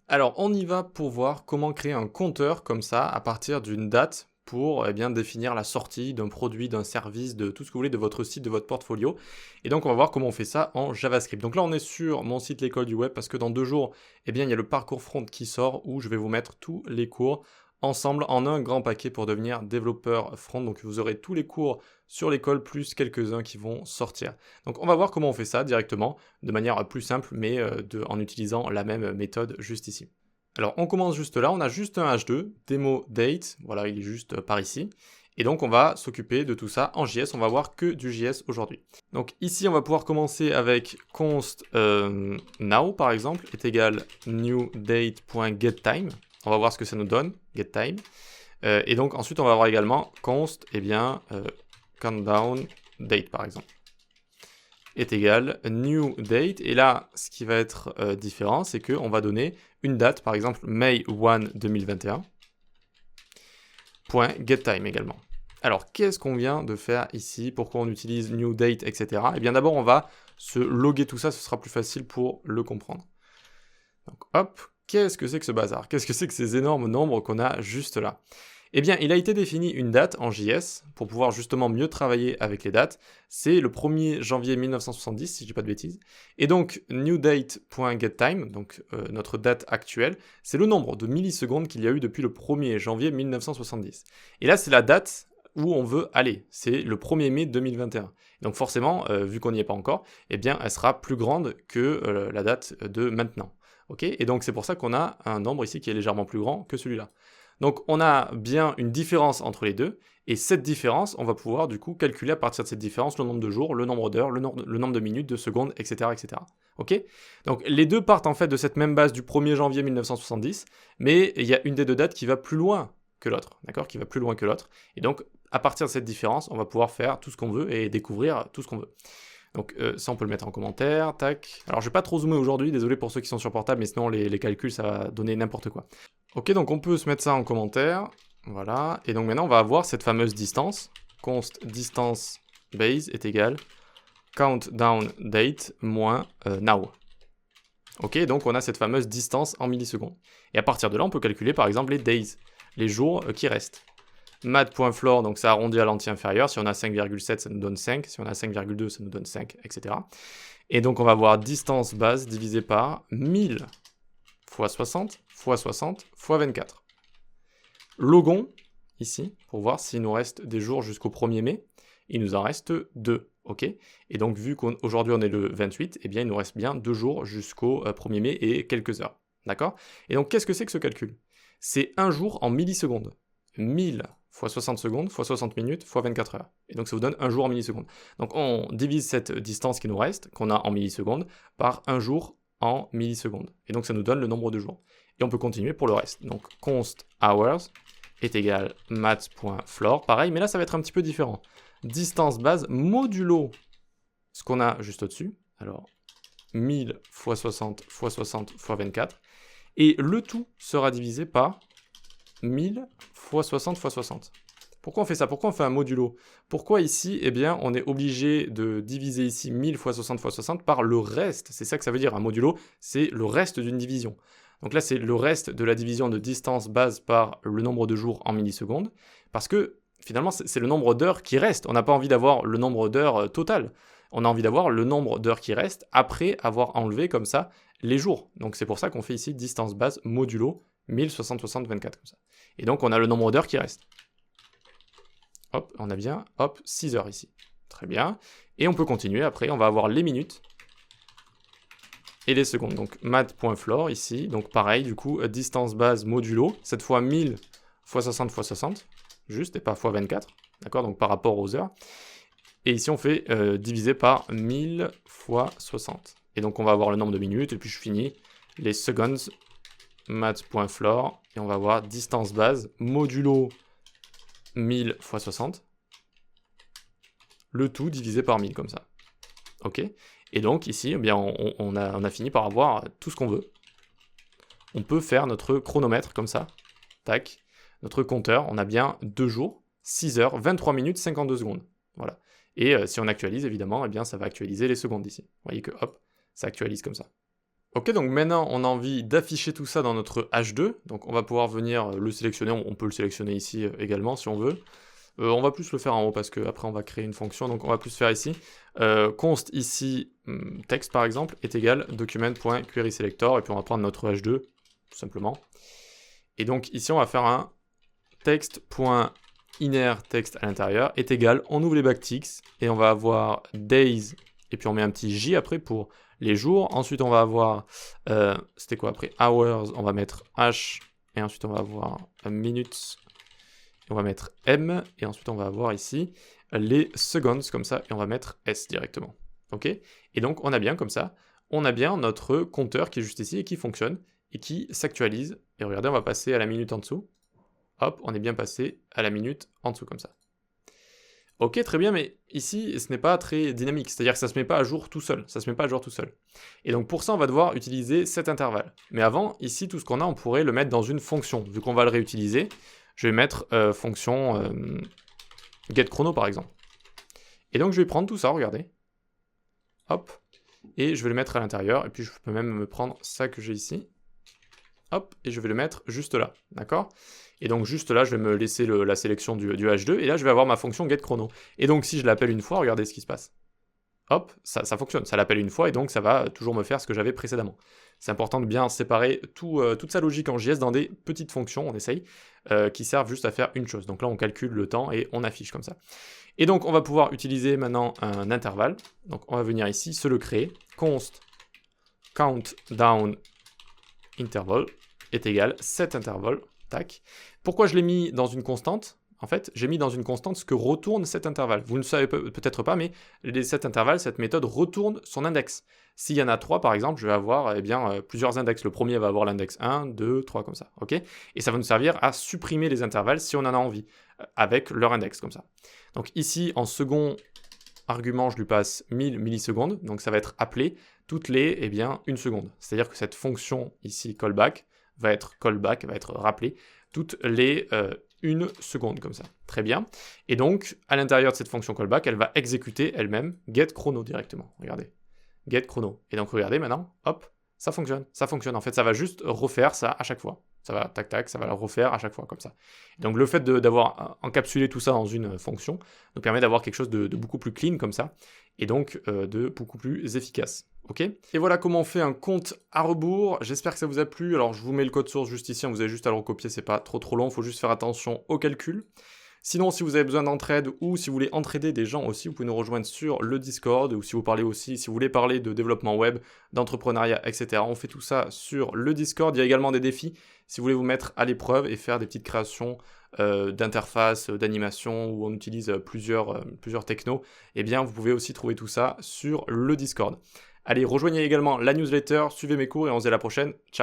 Alors, on y va pour voir comment créer un compteur comme ça à partir d'une date pour bien définir la sortie d'un produit, d'un service, de tout ce que vous voulez, de votre site, de votre portfolio. Et donc, on va voir comment on fait ça en JavaScript. Donc là, on est sur mon site L'école du web parce que dans 2 jours, il y a le parcours front qui sort où je vais vous mettre tous les cours ensemble en un grand paquet pour devenir développeur front. Donc, vous aurez tous les cours sur l'école plus quelques-uns qui vont sortir. Donc, on va voir comment on fait ça directement de manière plus simple, mais en utilisant la même méthode juste ici. Alors, on commence juste là, on a juste un H2, demo date, voilà, il est juste par ici. Et donc, on va s'occuper de tout ça en JS, on va voir que du JS aujourd'hui. Donc ici, on va pouvoir commencer avec const now, par exemple, est égal new date.getTime. On va voir ce que ça nous donne, getTime. Et donc, ensuite, on va avoir également const, countdown date, par exemple, est égal new date. Et là, ce qui va être différent, c'est qu'on va donner une date, par exemple May 1 2021, .getTime également. Alors, qu'est-ce qu'on vient de faire ici? Pourquoi on utilise new date, etc. Eh bien, d'abord, on va se loguer tout ça, ce sera plus facile pour le comprendre. Donc, hop, qu'est-ce que c'est que ce bazar? Qu'est-ce que c'est que ces énormes nombres qu'on a juste là? Eh bien, il a été défini une date en JS pour pouvoir justement mieux travailler avec les dates. C'est le 1er janvier 1970, si je dis pas de bêtises. Et donc, newDate.getTime, donc notre date actuelle, c'est le nombre de millisecondes qu'il y a eu depuis le 1er janvier 1970. Et là, c'est la date où on veut aller. C'est le 1er mai 2021. Donc forcément, vu qu'on n'y est pas encore, eh bien, elle sera plus grande que la date de maintenant. Okay, et donc, c'est pour ça qu'on a un nombre ici qui est légèrement plus grand que celui-là. Donc on a bien une différence entre les deux, et cette différence, on va pouvoir du coup calculer à partir de cette différence le nombre de jours, le nombre d'heures, le nombre de minutes, de secondes, etc. etc. Ok? Donc les deux partent en fait de cette même base du 1er janvier 1970, mais il y a une des deux dates qui va plus loin que l'autre, d'accord? Qui va plus loin que l'autre, et donc à partir de cette différence, on va pouvoir faire tout ce qu'on veut et découvrir tout ce qu'on veut. Donc ça, on peut le mettre en commentaire, tac. Alors je vais pas trop zoomer aujourd'hui, désolé pour ceux qui sont sur portable, mais sinon les calculs, ça va donner n'importe quoi. Ok, donc on peut se mettre ça en commentaire, voilà. Et donc maintenant, on va avoir cette fameuse distance, const distance base est égal countdown date moins now. Ok, donc on a cette fameuse distance en millisecondes. Et à partir de là, on peut calculer par exemple les days, les jours qui restent. Math.floor, donc ça arrondit à l'entier inférieur. Si on a 5,7, ça nous donne 5. Si on a 5,2, ça nous donne 5, etc. Et donc on va avoir distance base divisé par 1000 fois 60, fois 60, fois 24. Logons, ici, pour voir s'il nous reste des jours jusqu'au 1er mai. Il nous en reste 2, ok? Et donc vu qu'aujourd'hui on est le 28, eh bien il nous reste bien 2 jours jusqu'au 1er mai et quelques heures, d'accord? Et donc qu'est-ce que c'est que ce calcul? C'est un jour en millisecondes. 1000 fois 60 secondes, fois 60 minutes, fois 24 heures. Et donc ça vous donne un jour en millisecondes. Donc on divise cette distance qui nous reste, qu'on a en millisecondes, par un jour en millisecondes. Et donc ça nous donne le nombre de jours. Et on peut continuer pour le reste. Donc const hours est égal math.floor. Pareil, mais là ça va être un petit peu différent. Distance base modulo ce qu'on a juste au-dessus. Alors 1000 fois 60 fois 60 fois 24. Et le tout sera divisé par 1000 fois 60 fois 60. Pourquoi on fait ça? Pourquoi on fait un modulo? Pourquoi ici, eh bien, on est obligé de diviser ici 1000 fois 60 fois 60 par le reste? C'est ça que ça veut dire, un modulo, c'est le reste d'une division. Donc là, c'est le reste de la division de distance base par le nombre de jours en millisecondes, parce que finalement, c'est le nombre d'heures qui reste. On n'a pas envie d'avoir le nombre d'heures total. On a envie d'avoir le nombre d'heures qui reste après avoir enlevé comme ça les jours. Donc c'est pour ça qu'on fait ici distance base modulo 1000, 60, 60, 24 comme ça. Et donc on a le nombre d'heures qui reste. Hop, on a bien, hop, 6 heures ici. Très bien. Et on peut continuer, après on va avoir les minutes et les secondes. Donc math.floor ici, donc pareil, du coup, distance base modulo, cette fois 1000 fois 60 fois 60, juste, et pas fois 24, d'accord, donc par rapport aux heures. Et ici on fait diviser par 1000 fois 60. Et donc on va avoir le nombre de minutes, et puis je finis les seconds, math.floor, et on va avoir distance base modulo 1000 fois 60, le tout divisé par 1000 comme ça. Ok? Et donc ici, eh bien, on a fini par avoir tout ce qu'on veut. On peut faire notre chronomètre comme ça. Tac. Notre compteur, on a bien 2 jours, 6 heures, 23 minutes, 52 secondes. Voilà. Et si on actualise, évidemment, eh bien, ça va actualiser les secondes ici. Vous voyez que hop, ça actualise comme ça. Ok, donc maintenant on a envie d'afficher tout ça dans notre H2, donc on va pouvoir venir le sélectionner, on peut le sélectionner ici également si on veut. On va plus le faire en haut parce qu'après on va créer une fonction, donc on va plus faire ici. Const ici, texte par exemple, est égal document.querySelector, et puis on va prendre notre H2, tout simplement. Et donc ici on va faire un text.inner text à l'intérieur est égal, on ouvre les backticks, et on va avoir days, et puis on met un petit J après pour les jours. Ensuite on va avoir, c'était quoi après, hours, on va mettre H, et ensuite on va avoir minutes, on va mettre M, et ensuite on va avoir ici les seconds, comme ça, et on va mettre S directement. Ok? Et donc on a bien comme ça, on a bien notre compteur qui est juste ici, et qui fonctionne, et qui s'actualise. Et regardez, on va passer à la minute en dessous. Hop, on est bien passé à la minute en dessous, comme ça. Ok, très bien, mais ici, ce n'est pas très dynamique, c'est-à-dire que ça ne se met pas à jour tout seul, ça se met pas à jour tout seul. Et donc pour ça, on va devoir utiliser cet intervalle. Mais avant, ici, tout ce qu'on a, on pourrait le mettre dans une fonction. Vu qu'on va le réutiliser, je vais mettre fonction getChrono par exemple. Et donc je vais prendre tout ça, regardez. Hop. Et je vais le mettre à l'intérieur. Et puis je peux même me prendre ça que j'ai ici. Hop. Et je vais le mettre juste là. D'accord? Et donc juste là, je vais me laisser la sélection du H2. Et là, je vais avoir ma fonction getChrono. Et donc si je l'appelle une fois, regardez ce qui se passe. Hop, ça fonctionne, ça l'appelle une fois et donc ça va toujours me faire ce que j'avais précédemment. C'est important de bien séparer toute sa logique en JS dans des petites fonctions, on essaye, qui servent juste à faire une chose. Donc là, on calcule le temps et on affiche comme ça. Et donc, on va pouvoir utiliser maintenant un intervalle. Donc, on va venir ici, se le créer. Const countdown interval est égal cet intervalle. Tac. Pourquoi je l'ai mis dans une constante ? En fait, j'ai mis dans une constante ce que retourne cet intervalle. Vous ne savez peut-être pas, mais cet intervalle, cette méthode retourne son index. S'il y en a 3, par exemple, je vais avoir plusieurs index. Le premier va avoir l'index 1, 2, 3, comme ça. Okay, et ça va nous servir à supprimer les intervalles si on en a envie, avec leur index, comme ça. Donc ici, en second argument, je lui passe 1000 millisecondes. Donc ça va être appelé toutes les 1 seconde. C'est-à-dire que cette fonction ici, callback, va être rappelée toutes les 1 seconde, comme ça. Très bien. Et donc, à l'intérieur de cette fonction callback, elle va exécuter elle-même getChrono directement. Regardez. getChrono. Et donc, regardez maintenant, hop, ça fonctionne. Ça fonctionne. En fait, ça va juste refaire ça à chaque fois. Ça va, tac, tac, ça va le refaire à chaque fois, comme ça. Et donc, le fait d'avoir encapsulé tout ça dans une fonction nous permet d'avoir quelque chose de beaucoup plus clean, comme ça, et donc de beaucoup plus efficace. Ok ? Et voilà comment on fait un compte à rebours. J'espère que ça vous a plu. Alors, je vous mets le code source juste ici. Vous avez juste à le recopier. C'est pas trop long. Il faut juste faire attention au calcul. Sinon, si vous avez besoin d'entraide ou si vous voulez entraider des gens aussi, vous pouvez nous rejoindre sur le Discord, ou si vous voulez parler de développement web, d'entrepreneuriat, etc. On fait tout ça sur le Discord. Il y a également des défis si vous voulez vous mettre à l'épreuve et faire des petites créations d'interfaces, d'animation, où on utilise plusieurs technos. Eh bien, vous pouvez aussi trouver tout ça sur le Discord. Allez, rejoignez également la newsletter, suivez mes cours et on se dit à la prochaine. Ciao!